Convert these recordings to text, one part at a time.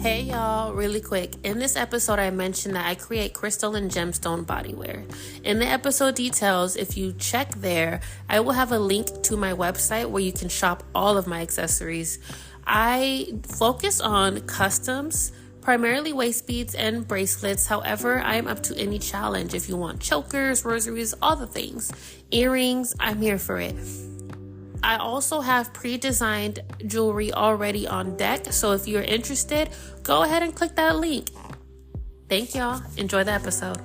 Hey y'all, really quick. In this episode, I mentioned that I create crystal and gemstone bodywear. In the episode details, if you check there, I will have a link to my website where you can shop all of my accessories. I focus on customs, primarily waist beads and bracelets. However, I am up to any challenge. If you want chokers, rosaries, all the things, earrings, I'm here for it. I also have pre-designed jewelry already on deck, so if you're interested, go ahead and click that link. Thank y'all. Enjoy the episode.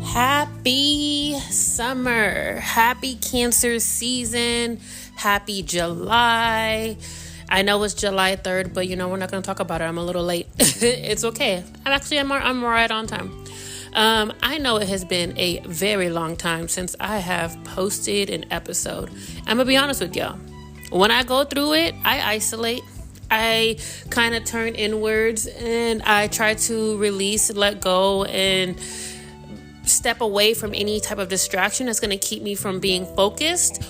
Happy summer. Happy Cancer season. Happy July. I know it's July 3rd, but we're not going to talk about it. I'm a little late. It's okay. I'm right on time. I know it has been a very long time since I have posted an episode. I'm going to be honest with y'all. When I go through it, I isolate. I kind of turn inwards and I try to release, let go, and step away from any type of distraction that's going to keep me from being focused.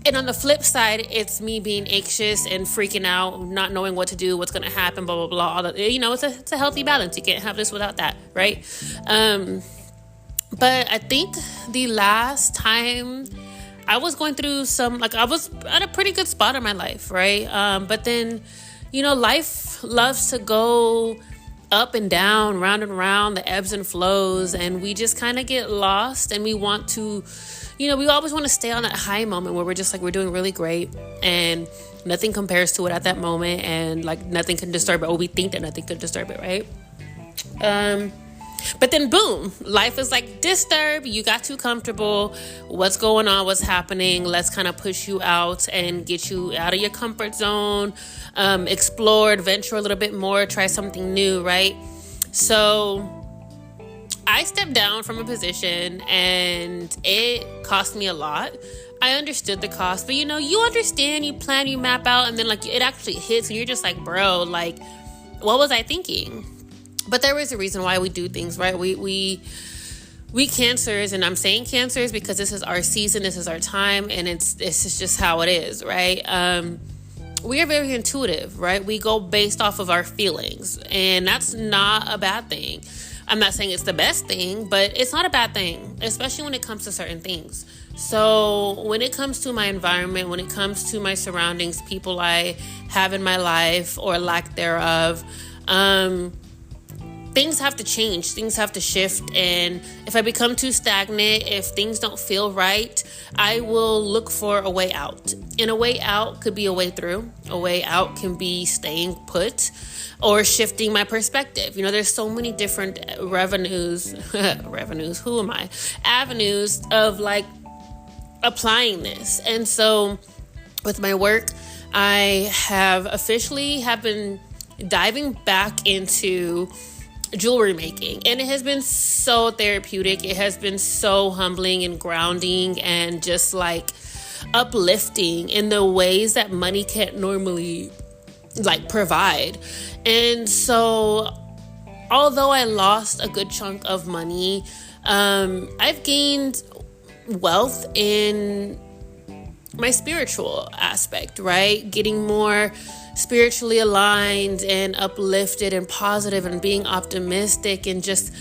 And on the flip side, it's me being anxious and freaking out, not knowing what to do, what's going to happen, blah, blah, blah. All that, it's a healthy balance. You can't have this without that, right? But I think the last time I was going through I was at a pretty good spot in my life, right? But then, life loves to go up and down, round and round, the ebbs and flows, and we just kind of get lost, and we want to... we always want to stay on that high moment where we're just we're doing really great and nothing compares to it at that moment, and nothing can disturb it, or we think that nothing could disturb it, right? But then boom, life is disturb. You got too comfortable. What's going on? What's happening? Let's kind of push you out and get you out of your comfort zone, explore, adventure a little bit more, try something new, right? So I stepped down from a position and it cost me a lot. I understood the cost, but you understand, you plan, you map out, and then it actually hits and you're just bro, what was I thinking? But there is a reason why we do things, right? We Cancers, and I'm saying Cancers because this is our season, this is our time, and this is just how it is, right? We are very intuitive, right? We go based off of our feelings, and that's not a bad thing. I'm not saying it's the best thing, but it's not a bad thing, especially when it comes to certain things. So when it comes to my environment, when it comes to my surroundings, people I have in my life or lack thereof, things have to change, things have to shift. And if I become too stagnant, if things don't feel right, I will look for a way out. And a way out could be a way through. A way out can be staying put or shifting my perspective. There's so many different avenues of applying this. And so with my work, I have been diving back into jewelry making, and it has been so therapeutic. It has been so humbling and grounding and just uplifting in the ways that money can't normally provide. And so although I lost a good chunk of money, I've gained wealth in my spiritual aspect, right? Getting more spiritually aligned and uplifted and positive and being optimistic and just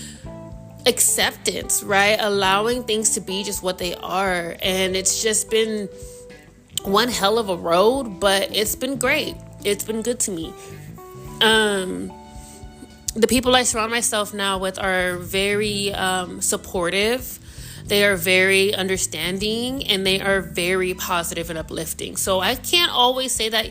acceptance, right? Allowing things to be just what they are. And it's just been one hell of a road, but it's been great. It's been good to me. The people I surround myself now with are very supportive. They are very understanding, and they are very positive and uplifting. So I can't always say that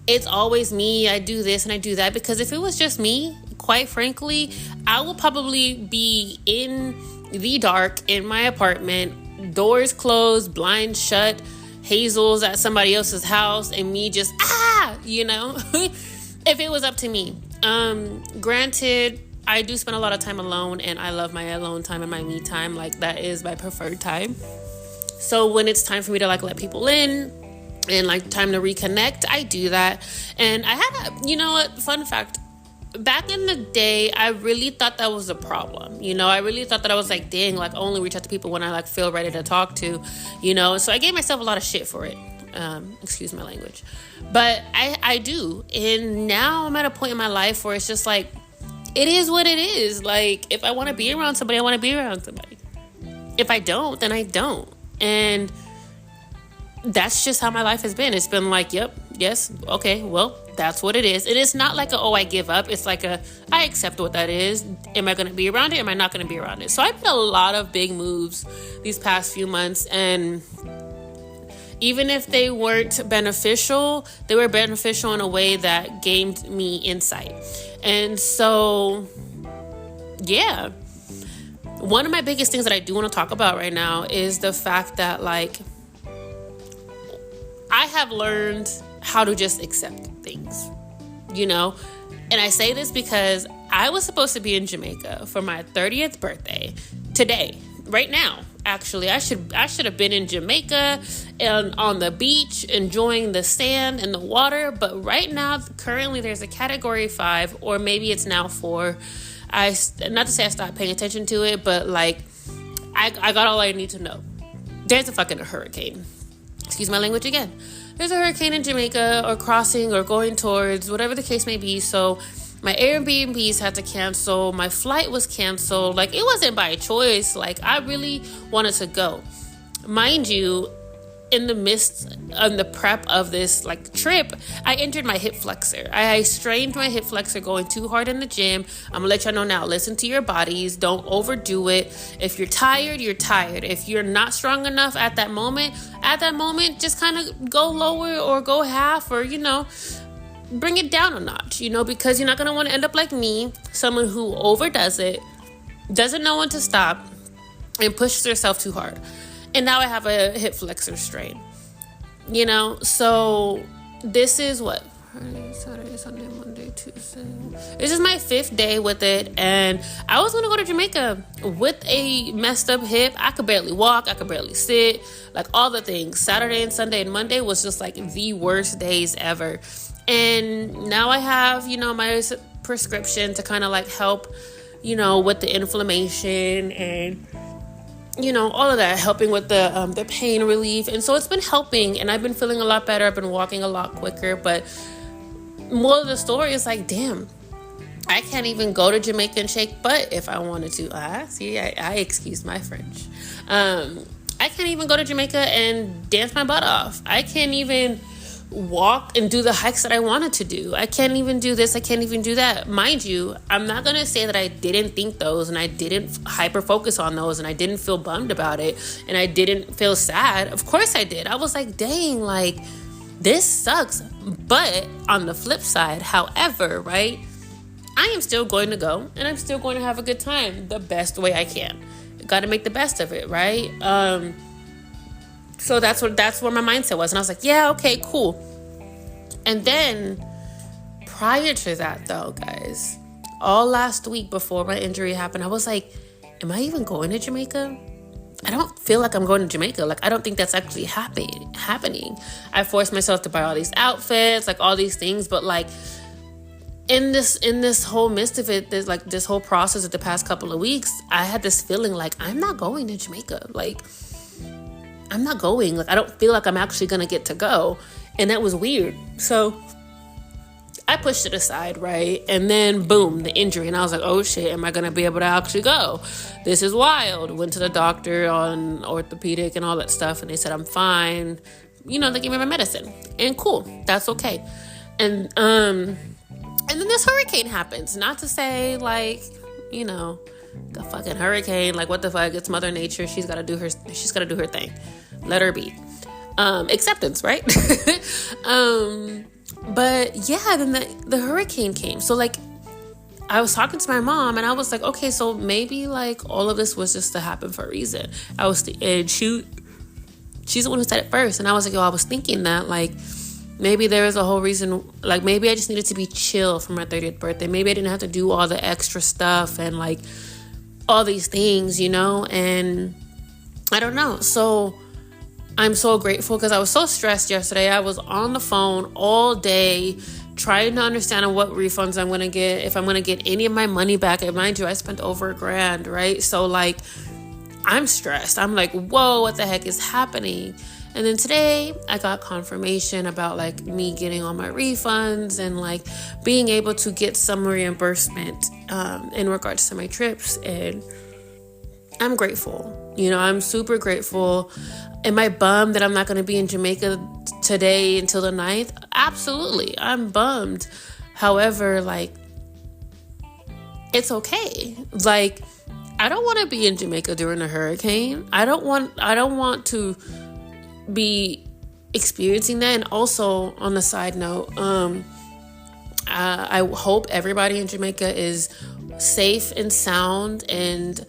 it's always me, I do this and I do that, because if it was just me, quite frankly, I will probably be in the dark in my apartment, doors closed, blinds shut, Hazel's at somebody else's house, and me just, if it was up to me. Granted, I do spend a lot of time alone, and I love my alone time and my me time. That is my preferred time. So when it's time for me to let people in and time to reconnect, I do that. And I had fun fact, back in the day, I really thought that was a problem. I really thought that I was like, dang, like, only reach out to people when I like feel ready to talk to, So I gave myself a lot of shit for it. Excuse my language. But I do. And now I'm at a point in my life where it's just like, it is what it is. Like, if I want to be around somebody, I want to be around somebody. If I don't, then I don't. And that's just how my life has been. It's been like, yep, yes, okay, well, that's what it is. And it's not like I give up. It's like I accept what that is. Am I going to be around it? Am I not going to be around it? So I made a lot of big moves these past few months. And even if they weren't beneficial, they were beneficial in a way that gained me insight. And so, yeah. One of my biggest things that I do want to talk about right now is the fact that, like, I have learned how to just accept things, And I say this because I was supposed to be in Jamaica for my 30th birthday today, right now. Actually, I should have been in Jamaica and on the beach enjoying the sand and the water. But right now, currently, there's a Category 5, or maybe it's now 4. Not to say I stopped paying attention to it, but like I got all I need to know. There's a fucking hurricane. Excuse my language again. There's a hurricane in Jamaica, or crossing, or going towards, whatever the case may be. So my Airbnbs had to cancel. My flight was canceled. Like, it wasn't by choice. Like, I really wanted to go. Mind you, in the midst of the prep of this like trip, I injured my hip flexor. I strained my hip flexor going too hard in the gym. I'm gonna let y'all know now, listen to your bodies. Don't overdo it. If you're tired, you're tired. If you're not strong enough at that moment, just kind of go lower or go half, or, bring it down a notch, because you're not going to want to end up like me, someone who overdoes it, doesn't know when to stop, and pushes herself too hard. And now I have a hip flexor strain, so this is what? Friday, Saturday, Sunday, Monday, Tuesday. This is my 5th day with it, and I was going to go to Jamaica with a messed up hip. I could barely walk. I could barely sit, like all the things. Saturday and Sunday and Monday was just like the worst days ever. And now I have, my prescription to kind of like help, with the inflammation and, all of that, helping with the pain relief. And so it's been helping, and I've been feeling a lot better. I've been walking a lot quicker. But more of the story is like, damn, I can't even go to Jamaica and shake butt if I wanted to. I excuse my French. I can't even go to Jamaica and dance my butt off. I can't even walk and do the hikes that I wanted to do. I can't even do this. I can't even do that. Mind you, I'm not going to say that I didn't think those, and I didn't hyper focus on those, and I didn't feel bummed about it, and I didn't feel sad. Of course I did. I was like, dang, like, this sucks. But on the flip side, however, right, I am still going to go, and I'm still going to have a good time the best way I can. Got to make the best of it, right? So that's where my mindset was. And I was like, yeah, okay, cool. And then prior to that, though, guys, all last week before my injury happened, I was like, am I even going to Jamaica? I don't feel like I'm going to Jamaica. Like, I don't think that's actually happening. I forced myself to buy all these outfits, like all these things. But like in this whole midst of it, there's like this whole process of the past couple of weeks, I had this feeling like I'm not going to Jamaica. Like, I'm not going. Like, I don't feel like I'm actually going to get to go. And that was weird. So I pushed it aside, right? And then, boom, the injury. And I was like, oh, shit, am I going to be able to actually go? This is wild. Went to the doctor on orthopedic and all that stuff. And they said, I'm fine. They gave me my medicine. And cool. That's okay. And then this hurricane happens. Not to say, like, the fucking hurricane, like, what the fuck? It's Mother Nature. She's got to do her thing. Let her be. Acceptance, right? But yeah, then the hurricane came. So like, I was talking to my mom, and I was like, okay, so maybe like all of this was just to happen for a reason. And she's the one who said it first. And I was like, I was thinking that like, maybe there was a whole reason, like maybe I just needed to be chill for my 30th birthday. Maybe I didn't have to do all the extra stuff and like all these things, and I don't know. So I'm so grateful because I was so stressed yesterday. I was on the phone all day trying to understand what refunds I'm going to get, if I'm going to get any of my money back. And mind you, I spent over $1,000, right? So like, I'm stressed. I'm like, whoa, what the heck is happening? And then today I got confirmation about like me getting all my refunds and like being able to get some reimbursement in regards to my trips. And I'm grateful. You know, I'm super grateful. Am I bummed that I'm not going to be in Jamaica today until the 9th? Absolutely. I'm bummed. However, like, it's okay. Like, I don't want to be in Jamaica during a hurricane. I don't want to be experiencing that. And also, on a side note, I hope everybody in Jamaica is safe and sound, and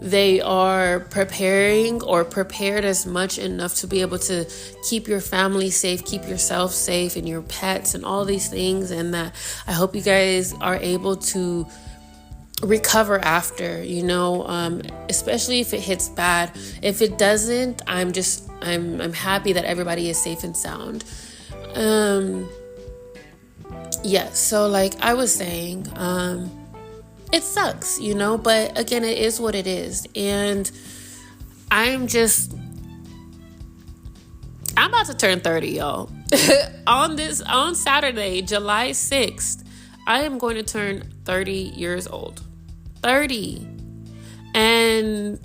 they are prepared as much enough to be able to keep your family safe, keep yourself safe, and your pets and all these things. And that I hope you guys are able to recover after, you know, especially if it hits bad. If it doesn't, I'm happy that everybody is safe and sound. So like I was saying, it sucks, you know, but again, it is what it is. And I'm about to turn 30, y'all. on Saturday, July 6th, I am going to turn 30 years old. 30. And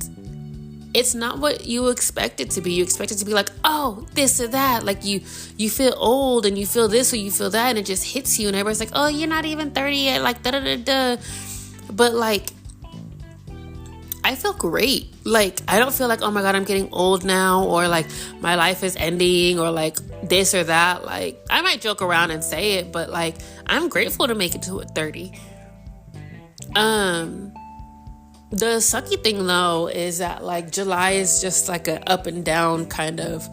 it's not what you expect it to be. You expect it to be like, oh, this or that. Like you feel old and you feel this or you feel that, and it just hits you. And everybody's like, oh, you're not even 30 yet. Like, da-da-da-da. But like, I feel great. Like, I don't feel like, oh my God, I'm getting old now, or like my life is ending, or like this or that. Like, I might joke around and say it, but like, I'm grateful to make it to 30. The sucky thing though is that like July is just like a up and down kind of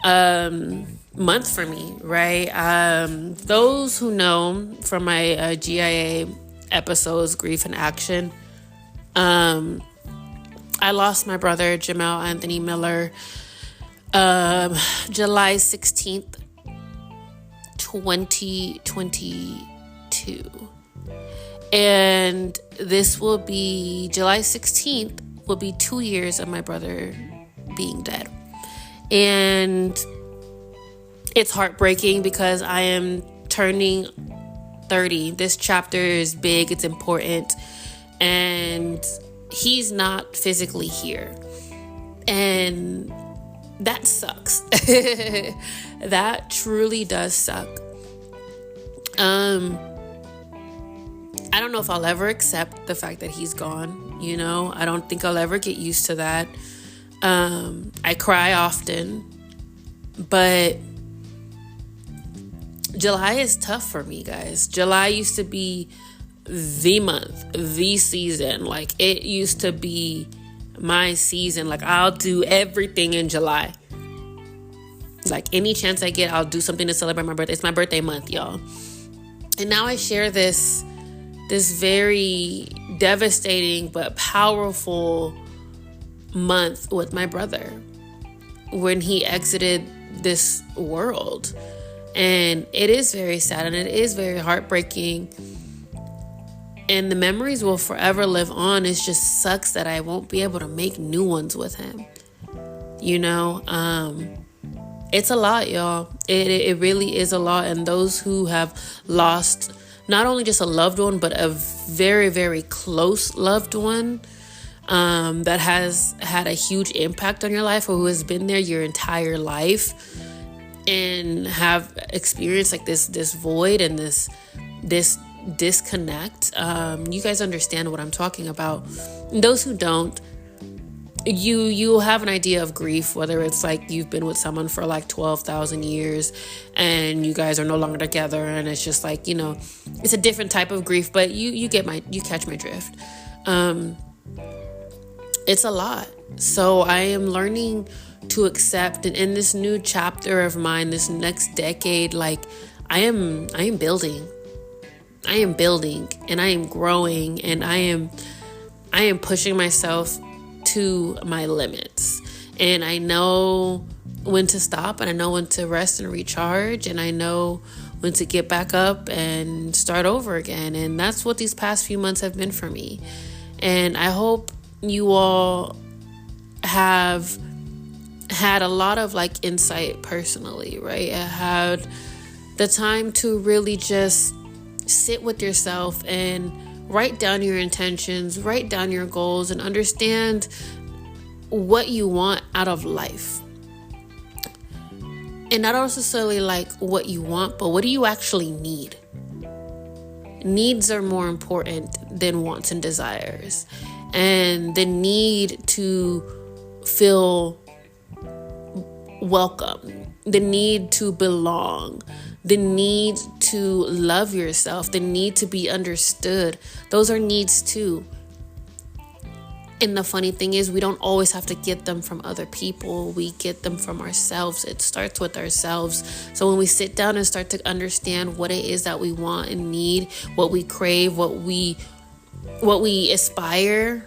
month for me, right? Those who know from my GIA episodes, Grief in Action, I lost my brother Jamel Anthony Miller July 16th, 2022. And this will be July 16th will be 2 years of my brother being dead. And it's heartbreaking because I am turning 30. This chapter is big, it's important, and he's not physically here. And that sucks. That truly does suck. I don't know if I'll ever accept the fact that he's gone, you know? I don't think I'll ever get used to that. I cry often, but July is tough for me, guys. July used to be the month, the season. Like, it used to be my season. Like, I'll do everything in July. Like, any chance I get, I'll do something to celebrate my birthday. It's my birthday month, y'all. And now I share this very devastating but powerful month with my brother when he exited this world. And it is very sad and it is very heartbreaking. And the memories will forever live on. It just sucks that I won't be able to make new ones with him. You know, it's a lot, y'all. It really is a lot. And those who have lost not only just a loved one, but a very, very close loved one that has had a huge impact on your life, or who has been there your entire life, and have experienced like this void and this disconnect. You guys understand what I'm talking about. And those who don't, you have an idea of grief, whether it's like you've been with someone for like 12,000 years and you guys are no longer together, and it's just like, you know, it's a different type of grief, but you catch my drift. It's a lot. So I am learning to accept, and in this new chapter of mine, this next decade, like I am building, and I am growing, and I am pushing myself to my limits. And I know when to stop, and I know when to rest and recharge, and I know when to get back up and start over again. And that's what these past few months have been for me. And I hope you all have had a lot of like insight personally, right? I had the time to really just sit with yourself and write down your intentions, write down your goals, and understand what you want out of life. And not necessarily like what you want, but what do you actually need? Needs are more important than wants and desires. And the need to feel welcome, the need to belong, the need to love yourself, the need to be understood. Those are needs too. And the funny thing is, we don't always have to get them from other people. We get them from ourselves. It starts with ourselves. So when we sit down and start to understand what it is that we want and need, what we crave, what we aspire,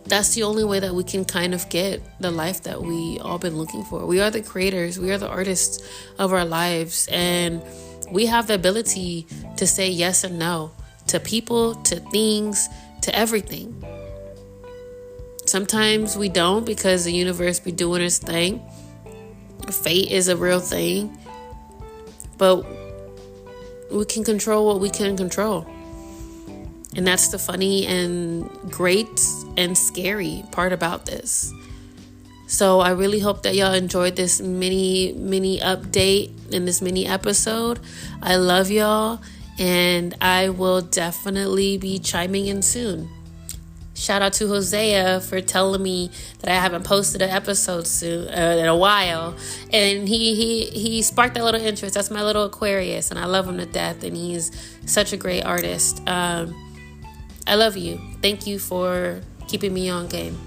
that's the only way that we can kind of get the life that we all been looking for. We are the creators. We are the artists of our lives. And we have the ability to say yes and no to people, to things, to everything. Sometimes we don't because the universe be doing its thing. Fate is a real thing. But we can control what we can control. And that's the funny and great and scary part about this. So I really hope that y'all enjoyed this mini update and this mini episode. I love y'all, and I will definitely be chiming in soon. Shout out to Hosea for telling me that I haven't posted an episode soon in a while, and he sparked that little interest. That's my little Aquarius, and I love him to death, and he's such a great artist. I love you. Thank you for keeping me on game.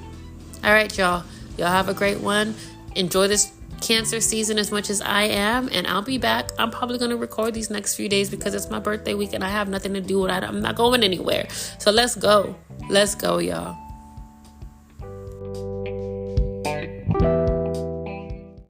All right, y'all. Y'all have a great one. Enjoy this Cancer season as much as I am, and I'll be back. I'm probably going to record these next few days because it's my birthday week and I have nothing to do with it. I'm not going anywhere. So let's go, y'all.